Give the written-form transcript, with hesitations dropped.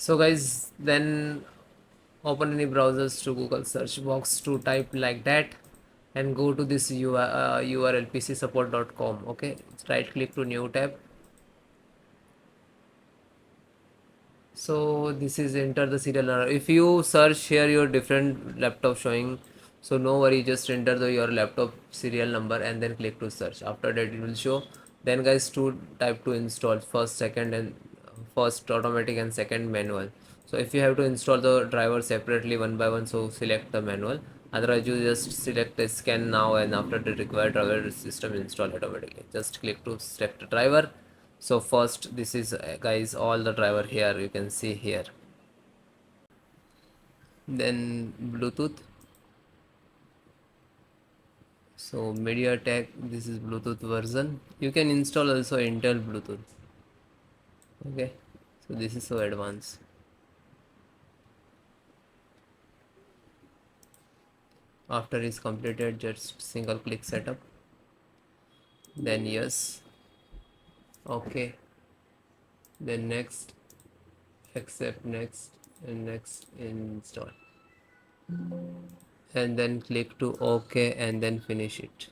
So guys, then open any browsers to Google search box to type like that and go to this URL pcsupport.com. Okay, right click to new tab. So this is enter the serial number. If you search here your different laptop showing, so no worry, just enter your laptop serial number and then click to search. After that it will show. Then guys, to type to install first, second, and first automatic and second manual. So if you have to install the driver separately one by one, so select the manual. Otherwise you just select the scan now, and after the required driver system install automatically. Just click to select the driver. So first, this is guys all the driver here, you can see here. Then Bluetooth. So MediaTek, this is Bluetooth version. You can install also Intel Bluetooth. Okay, so this is so advanced. After is completed, just single click setup. Then yes. Okay. Then next, accept next, and next install. And then click to OK and then finish it.